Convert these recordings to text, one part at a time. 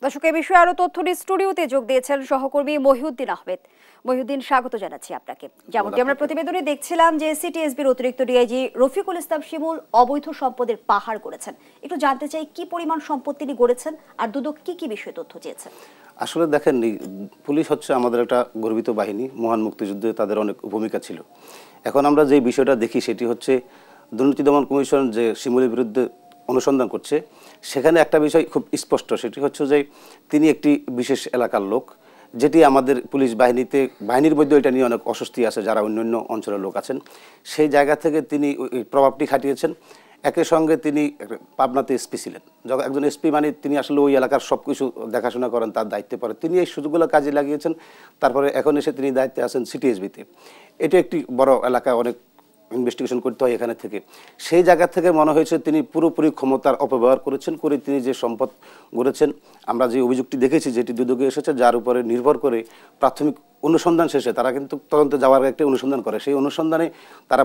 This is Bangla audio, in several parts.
দর্শক, এই বিষয়ে আরো তথ্য নিয়ে স্টুডিওতে যোগ দিয়েছেন সহকর্মী মহিউদ্দিন আহমেদ। মহিউদ্দিন, স্বাগত জানাচ্ছি আপনাকে। যেমনটি আমরা প্রতিবেদনে দেখছিলাম যে সিটিএসবির অতিরিক্ত ডিআইজি রফিকুল ইসলাম শিমুল অবৈধ সম্পদের পাহাড় গড়েছেন। একটু জানতে চাই কি পরিমাণ সম্পদ তিনি গড়েছেন আর দুদক কি কি বিষয়ে তথ্য চেয়েছেন। আসলে দেখেন, পুলিশ হচ্ছে আমাদের একটা গর্বিত বাহিনী। মহান মুক্তিযুদ্ধে তাদের অনেক ভূমিকা ছিল। এখন আমরা যে বিষয়টা দেখি সেটি হচ্ছে দুর্নীতি দমন কমিশন যে শিমুলের বিরুদ্ধে অনুসন্ধান করছে, সেখানে একটা বিষয় খুব স্পষ্ট, সেটি হচ্ছে যে তিনি একটি বিশেষ এলাকার লোক, যেটি আমাদের পুলিশ বাহিনীর মধ্যে এটা নিয়ে অনেক অস্বস্তি আছে যারা অন্যান্য অঞ্চলের লোক আছেন। সেই জায়গা থেকে তিনি ওই প্রভাবটি খাটিয়েছেন। একই সঙ্গে তিনি পাবনাতে এসপি ছিলেন। যখন একজন এসপি মানে তিনি আসলে ওই এলাকার সব কিছু দেখাশোনা করেন, তার দায়িত্বে পড়েন। তিনি এই সুযোগগুলো কাজে লাগিয়েছেন। তারপরে এখন এসে তিনি দায়িত্বে আছেন সিটিএসবিতে। এটা একটি বড় এলাকা, অনেক ইনভেস্টিগেশন করতে হয় এখানে থেকে। সেই জায়গা থেকে মনে হয়েছে তিনি পুরোপুরি ক্ষমতার অপব্যবহার করেছেন, করে তিনি যে সম্পদ গড়েছেন। আমরা যে অভিযোগটি দেখেছি, যেটি দুদকে এসেছে, যার উপরে নির্ভর করে প্রাথমিক অনুসন্ধান শেষে তারা কিন্তু তদন্তে যাওয়ার একটা অনুসন্ধান করে। সেই অনুসন্ধানে তারা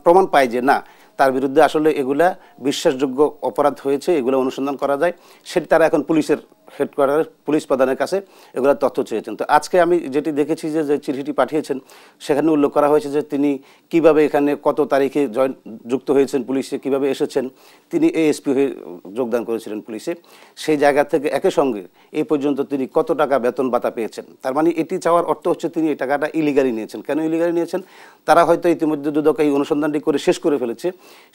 প্রমাণ পায় যে না, তার বিরুদ্ধে আসলে এগুলা বিশ্বাসযোগ্য অপরাধ হয়েছে, এগুলো অনুসন্ধান করা যায়। সেটি তারা এখন পুলিশের হেডকোয়ার্টারের পুলিশ প্রধানের কাছে এগুলো তথ্য চেয়েছেন। তো আজকে আমি যেটি দেখেছি যে চিঠিটি পাঠিয়েছেন, সেখানে উল্লেখ করা হয়েছে যে তিনি কিভাবে এখানে কত তারিখে যুক্ত হয়েছেন পুলিশে, কিভাবে এসেছেন। তিনি এএসপি হয়ে যোগদান করেছিলেন পুলিশে। সেই জায়গা থেকে একই সঙ্গে এই পর্যন্ত তিনি কত টাকা বেতন ভাতা পেয়েছেন। তার মানে এটি চাওয়ার অর্থ হচ্ছে তিনি এই টাকাটা ইলিগালি নিয়েছেন। কেন ইলিগালি নিয়েছেন? তারা হয়তো ইতিমধ্যে দুদক এই অনুসন্ধানটি করে শেষ করে ফেলেছে।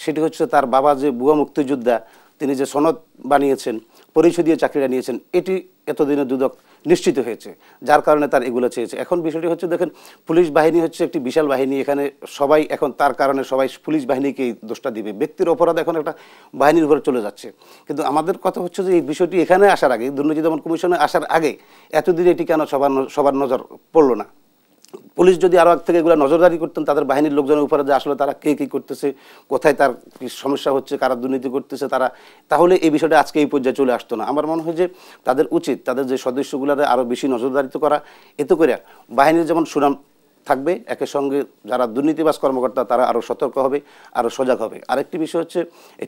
সেটি হচ্ছে তার বাবা যে ভুয়া মুক্তিযোদ্ধা, তিনি যে সনদ বানিয়েছেন, পরিচয় দিয়ে চাকরিটা নিয়েছেন, এটি এতদিনে দুদক নিশ্চিত হয়েছে, যার কারণে তার এগুলো চেয়েছে। এখন বিষয়টি হচ্ছে, দেখেন, পুলিশ বাহিনী হচ্ছে একটি বিশাল বাহিনী। এখানে সবাই এখন তার কারণে সবাই পুলিশ বাহিনীকেই দোষটা দিবে। ব্যক্তির অপরাধ এখন একটা বাহিনীর উপরে চলে যাচ্ছে। কিন্তু আমাদের কথা হচ্ছে যে এই বিষয়টি এখানে আসার আগে, দুর্নীতি দমন কমিশনে আসার আগে এতদিন এটি কেন সবার নজর পড়লো না? পুলিশ যদি আরও আগ থেকে এগুলো নজরদারি করতেন তাদের বাহিনীর লোকজনের উপরে, যে আসলে তারা কে কী করতেছে, কোথায় তার সমস্যা হচ্ছে, কারা দুর্নীতি করতেছে তাহলে এই বিষয়টা আজকে এই পর্যায়ে চলে আসতো না। আমার মনে হয় যে তাদের উচিত তাদের যে সদস্যগুলোর আরও বেশি নজরদারিত্ব করা। এতে করে বাহিনীর যেমন সুনাম থাকবে, একই সঙ্গে যারা দুর্নীতিবাজ কর্মকর্তা তারা আরও সতর্ক হবে, আরও সজাগ হবে। আরেকটি বিষয় হচ্ছে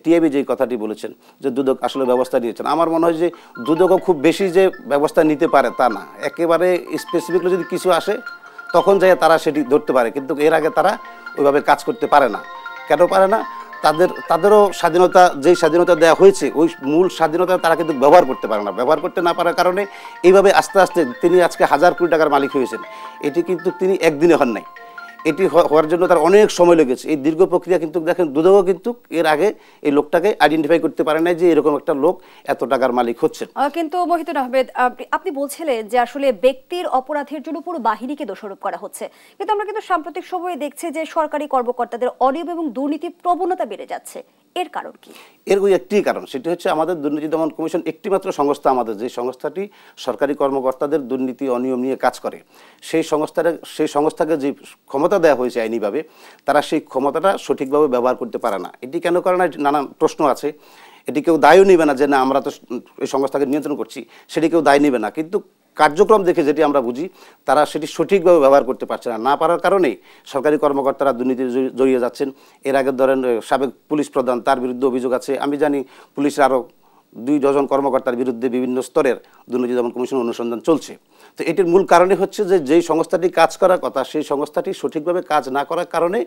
টিআইবি যে কথাটি বলেছেন যে দুদক আসলে ব্যবস্থা নিয়েছেন, আমার মনে হয় যে দুদকও খুব বেশি যে ব্যবস্থা নিতে পারে তা না। একেবারে স্পেসিফিকলি যদি কিছু আসে তখন যাই তারা সেটি ধরতে পারে, কিন্তু এর আগে তারা ওইভাবে কাজ করতে পারে না। কেন পারে না? তাদেরও স্বাধীনতা, যেই স্বাধীনতা দেওয়া হয়েছে ওই মূল স্বাধীনতা তারা কিন্তু ব্যবহার করতে পারে না। ব্যবহার করতে না পারার কারণে এইভাবে আস্তে আস্তে তিনি আজকে 1000 কোটি টাকার মালিক হয়েছেন। এটি কিন্তু তিনি একদিনে হন নাই, এটি হওয়ার জন্য তার অনেক সময় লেগেছে। এই দীর্ঘ প্রক্রিয়া কিন্তু দেখেন দুদকও কিন্তু এর আগে এই লোকটাকে আইডেন্টিফাই করতে পারে না যে এরকম একটা লোক এত টাকার মালিক হচ্ছেন। কিন্তু মহিউদ্দিন আহমেদ, আপনি বলছিলেন যে আসলে ব্যক্তির অপরাধের জন্য পুরো বাহিনীকে দোষারোপ করা হচ্ছে, কিন্তু আমরা কিন্তু সাম্প্রতিক সময়ে দেখছি যে সরকারি কর্মকর্তাদের অনিয়ম এবং দুর্নীতির প্রবণতা বেড়ে যাচ্ছে। এর কারণ কি? এর ওই একটি কারণ, সেটি হচ্ছে আমাদের দুর্নীতি দমন কমিশন একটি মাত্র সংস্থা আমাদের, যে সংস্থাটি সরকারি কর্মকর্তাদের দুর্নীতি অনিয়ম নিয়ে কাজ করে। সেই সংস্থাকে যে ক্ষমতা দেওয়া হয়েছে আইনিভাবে, তারা সেই ক্ষমতাটা সঠিকভাবে ব্যবহার করতে পারে না। এটি কেন করে না, নানান প্রশ্ন আছে। এটি কেউ দায়ও নেবে না যে না আমরা তো এই সংস্থাকে নিয়ন্ত্রণ করছি, সেটি কেউ দায় নেবে না। কিন্তু কার্যক্রম দেখে যেটি আমরা বুঝি, তারা সেটি সঠিকভাবে ব্যবহার করতে পারছে না পারার কারণেই সরকারি কর্মকর্তারা দুর্নীতিতে জড়িয়ে যাচ্ছেন। এর আগে ধরেন সাবেক পুলিশ প্রধান, তার বিরুদ্ধে অভিযোগ আছে। আমি জানি পুলিশের আরও 2 ডজন কর্মকর্তার বিরুদ্ধে বিভিন্ন স্তরের দুর্নীতি দমন কমিশন অনুসন্ধান চলছে। তো এটির মূল কারণে হচ্ছে যে যেই সংস্থাটি কাজ করার কথা সেই সংস্থাটি সঠিকভাবে কাজ না করার কারণে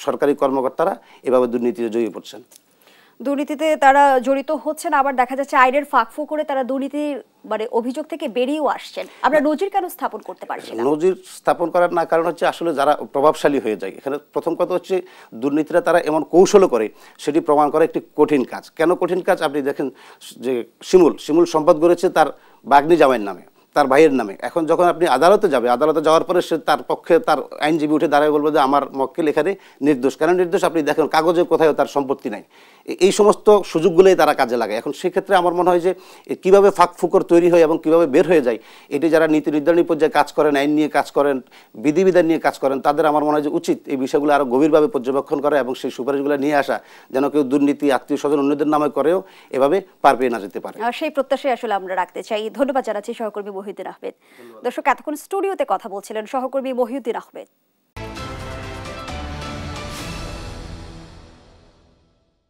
সরকারি কর্মকর্তারা এভাবে দুর্নীতিতে জড়িয়ে পড়ছেন। দুর্নীতিতে তারা জড়িত হচ্ছেন, আবার দেখা যাচ্ছে আইনের ফাঁকফু করে তারা দুর্নীতির অভিযোগ থেকে বেরিয়েও আসছেন। আমরা নজির কেন স্থাপন করতে পারছি না? নজির স্থাপন করার না কারণ হচ্ছে আসলে যারা প্রভাবশালী হয়ে যায়। এখানে প্রথম কথা হচ্ছে দুর্নীতিরা তারা এমন কৌশলও করে, সেটি প্রমাণ করা একটি কঠিন কাজ। কেন কঠিন কাজ? আপনি দেখেন যে শিমুল সম্পদ গড়েছে তার বাগ্নি জামাইয়ের নামে, তার ভাইয়ের নামে। এখন যখন আপনি আদালতে যাওয়ার পরে সে তার পক্ষে তার আইনজীবী উঠে দাঁড়ায় বলবে যে আমার মক্কেল এখানে নির্দোষ। কেন নির্দোষ? আপনি দেখেন কাগজে কোথাও তার সম্পত্তি নাই। এই সমস্ত সুযোগগুলোই তারা কাজে লাগায়। এখন সেক্ষেত্রে আমার মনে হয় যে কীভাবে ফাঁকফুকর তৈরি হয় এবং কীভাবে বের হয়ে যায়, এটি যারা নীতি নির্ধারণী পর্যায়ে কাজ করেন, আইন নিয়ে কাজ করেন, বিধিবিধান নিয়ে কাজ করেন, তাদের আমার মনে হয় যে উচিত এই বিষয়গুলো আরও গভীরভাবে পর্যবেক্ষণ করা এবং সেই সুপারিশগুলো নিয়ে আসা, যেন কেউ দুর্নীতি আত্মীয় স্বজন অন্যদের নামে করেও এভাবে পার পেয়ে না যেতে পারে। সেই প্রত্যাশাই আসলে আমরা রাখতে চাই। ধন্যবাদ জানাচ্ছি সহকর্মী মহিউদ্দিন আহমেদ। দর্শক, এতক্ষণ স্টুডিওতে কথা বলছিলেন সহকর্মী মহিউদ্দিন আহমেদ।